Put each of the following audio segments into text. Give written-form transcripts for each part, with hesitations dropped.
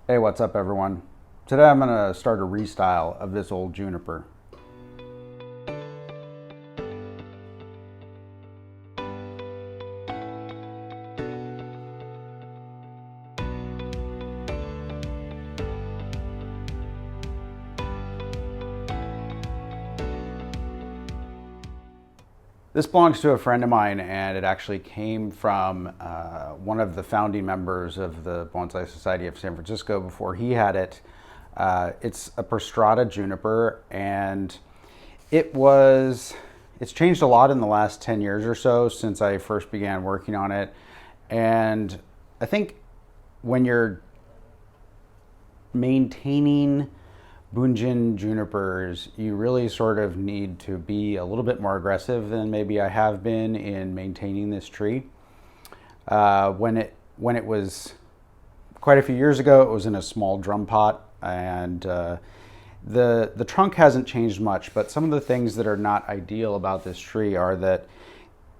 Hey, what's up everyone? Today I'm going to start a restyle of this old juniper. This belongs to a friend of mine, and it actually came from one of the founding members of the Bonsai Society of San Francisco before he had it. It's a prostrata juniper, and it's changed a lot in the last 10 years or so since I first began working on it. And I think when you're maintaining bunjin junipers, you really sort of need to be a little bit more aggressive than maybe I have been in maintaining this tree. When it was quite a few years ago, it was in a small drum pot, and the trunk hasn't changed much, but some of the things that are not ideal about this tree are that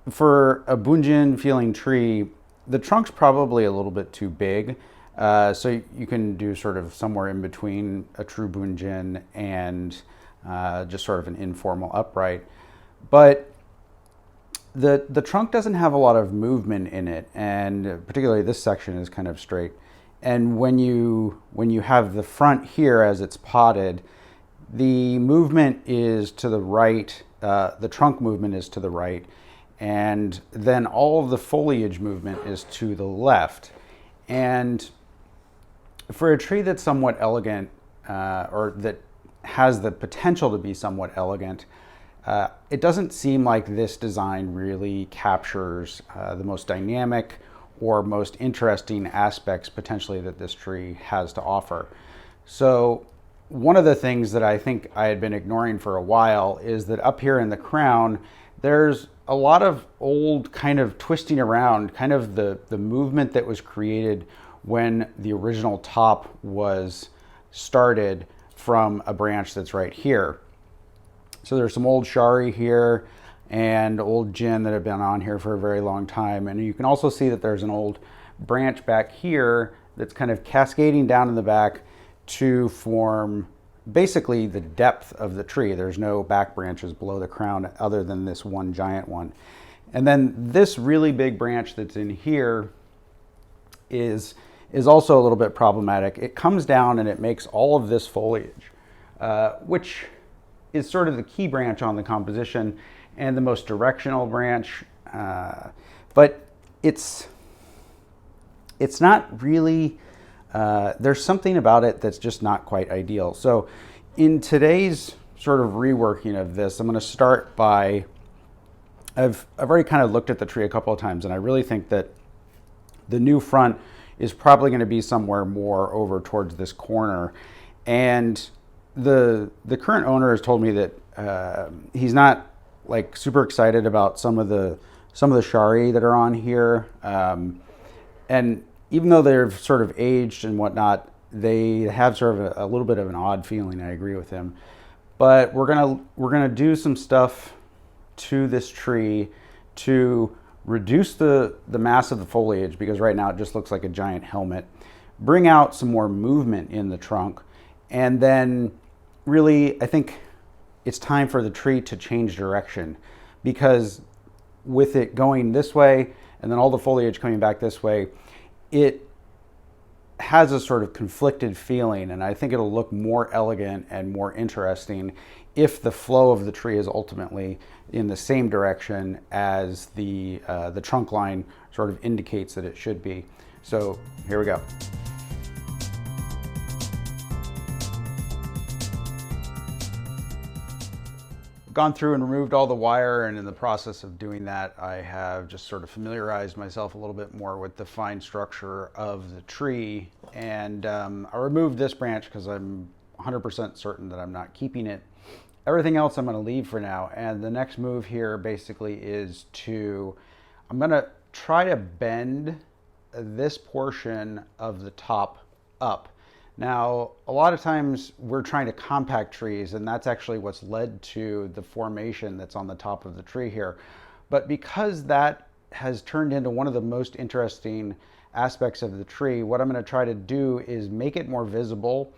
for a bunjin feeling tree, the trunk's probably a little bit too big. So you can do sort of somewhere in between a true bunjin and just sort of an informal upright. But the trunk doesn't have a lot of movement in it, and particularly this section is kind of straight. And when you have the front here as it's potted, the movement is to the right, the trunk movement is to the right, and then all of the foliage movement is to the left. And for a tree that's somewhat elegant, or that has the potential to be somewhat elegant, it doesn't seem like this design really captures the most dynamic or most interesting aspects potentially that this tree has to offer. So one of the things that I think I had been ignoring for a while is that up here in the crown, there's a lot of old kind of twisting around, kind of the movement that was created when the original top was started from a branch that's right here. So there's some old shari here and old gin that have been on here for a very long time. And you can also see that there's an old branch back here that's kind of cascading down in the back to form basically the depth of the tree. There's no back branches below the crown other than this one giant one. And then this really big branch that's in here is also a little bit problematic. It comes down and it makes all of this foliage, which is sort of the key branch on the composition and the most directional branch. But it's not really, there's something about it that's just not quite ideal. So in today's sort of reworking of this, I'm going to start by, I've already kind of looked at the tree a couple of times, and I really think that the new front is probably going to be somewhere more over towards this corner. And the current owner has told me that he's not like super excited about some of the shari that are on here. And even though they're sort of aged and whatnot, they have sort of a little bit of an odd feeling. I agree with him. But we're gonna do some stuff to this tree to reduce the mass of the foliage, because right now it just looks like a giant helmet. Bring out some more movement in the trunk, and then really I think it's time for the tree to change direction, because with it going this way and then all the foliage coming back this way, it has a sort of conflicted feeling, and I think it'll look more elegant and more interesting if the flow of the tree is ultimately in the same direction as the trunk line sort of indicates that it should be. So here we go. Gone through and removed all the wire, and in the process of doing that, I have just sort of familiarized myself a little bit more with the fine structure of the tree. And I removed this branch because I'm 100% certain that I'm not keeping it. Everything else I'm going to leave for now. And the next move here basically is I'm going to try to bend this portion of the top up. Now, a lot of times we're trying to compact trees, and that's actually what's led to the formation that's on the top of the tree here. But because that has turned into one of the most interesting aspects of the tree, what I'm going to try to do is make it more visible.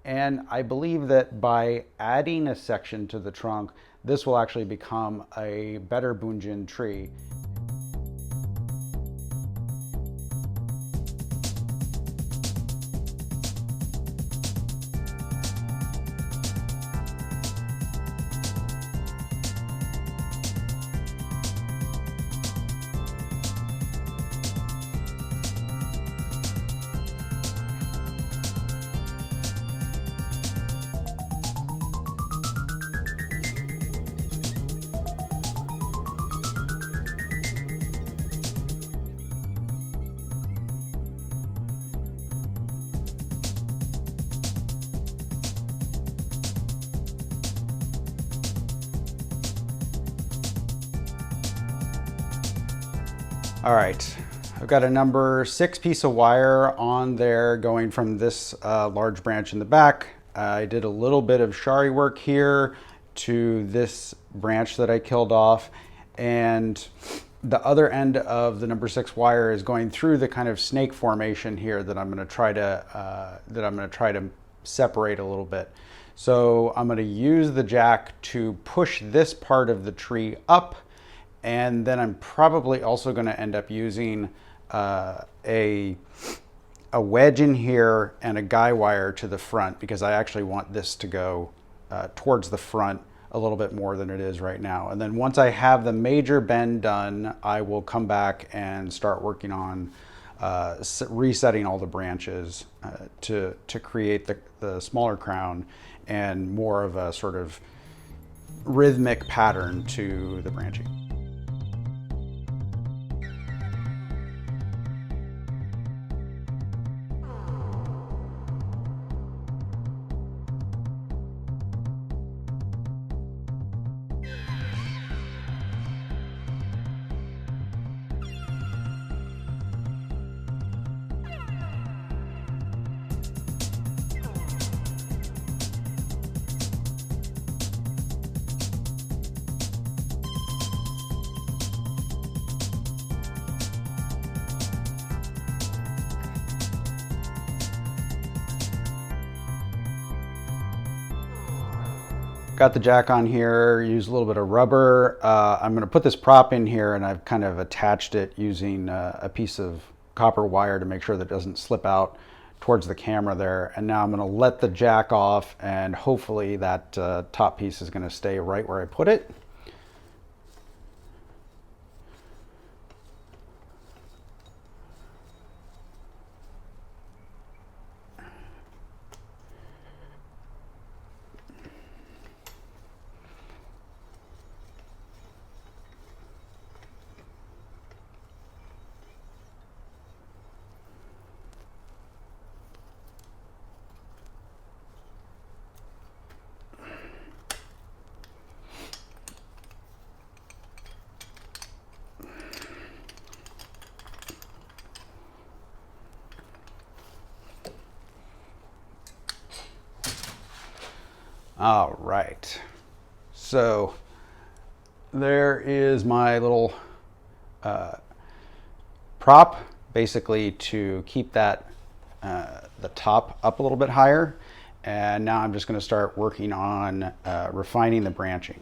And I believe that by adding a section to the trunk, this will actually become a better bunjin tree. All right, I've got a number 6 piece of wire on there going from this large branch in the back. I did a little bit of shari work here to this branch that I killed off, and the other end of the number 6 wire is going through the kind of snake formation here that I'm going to try to separate a little bit. So I'm going to use the jack to push this part of the tree up. And then I'm probably also going to end up using a wedge in here and a guy wire to the front, because I actually want this to go towards the front a little bit more than it is right now. And then once I have the major bend done, I will come back and start working on resetting all the branches to create the smaller crown and more of a sort of rhythmic pattern to the branching. Got the jack on here, use a little bit of rubber. I'm going to put this prop in here, and I've kind of attached it using a piece of copper wire to make sure that it doesn't slip out towards the camera there. And now I'm going to let the jack off, and hopefully that top piece is going to stay right where I put it. All right, so there is my little prop, basically to keep that the top up a little bit higher. And now I'm just going to start working on refining the branching.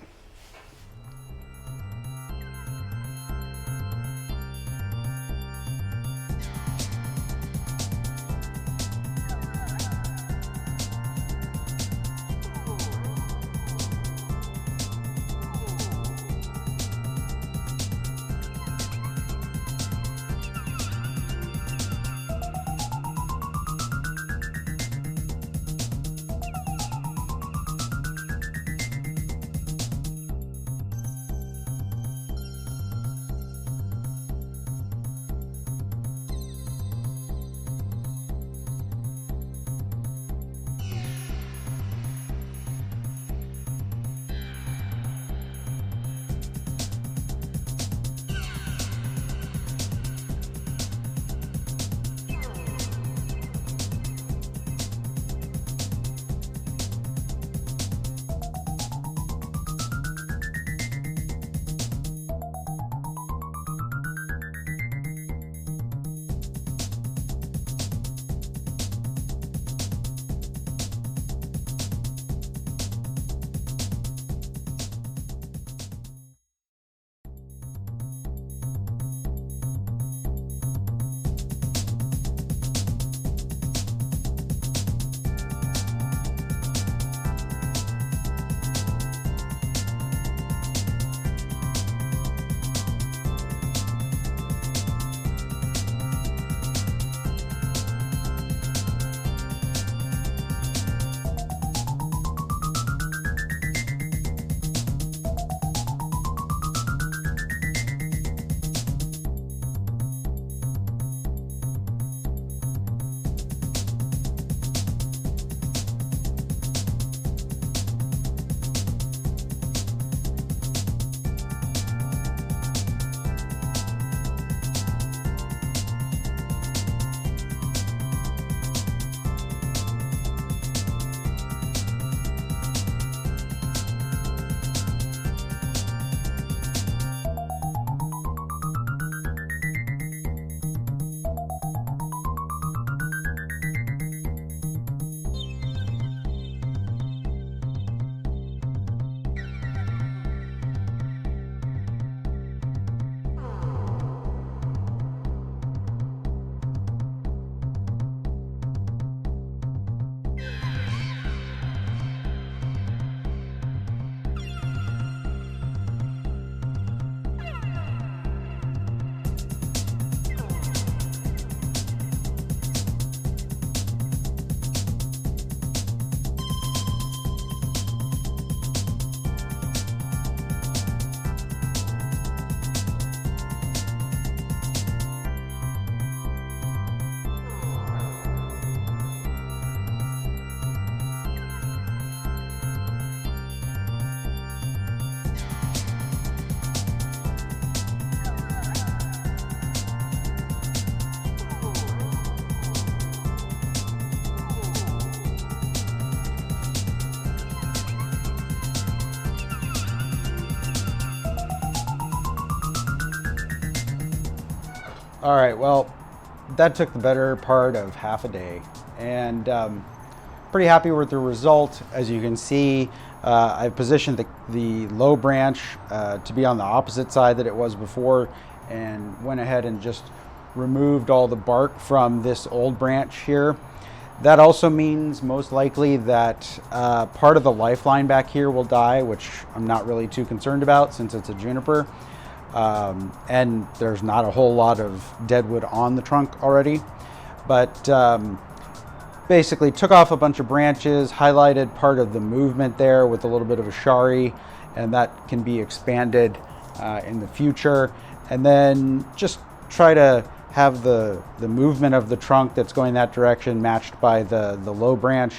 All right, well, that took the better part of half a day, and pretty happy with the result. As you can see, I've positioned the low branch to be on the opposite side that it was before, and went ahead and just removed all the bark from this old branch here. That also means most likely that part of the lifeline back here will die, which I'm not really too concerned about since it's a juniper. And there's not a whole lot of dead wood on the trunk already. But basically took off a bunch of branches, highlighted part of the movement there with a little bit of a shari, and that can be expanded in the future. And then just try to have the movement of the trunk that's going that direction matched by the low branch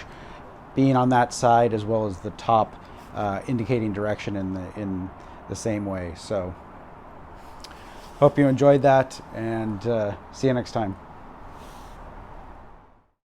being on that side, as well as the top indicating direction in the same way. So hope you enjoyed that, and see you next time.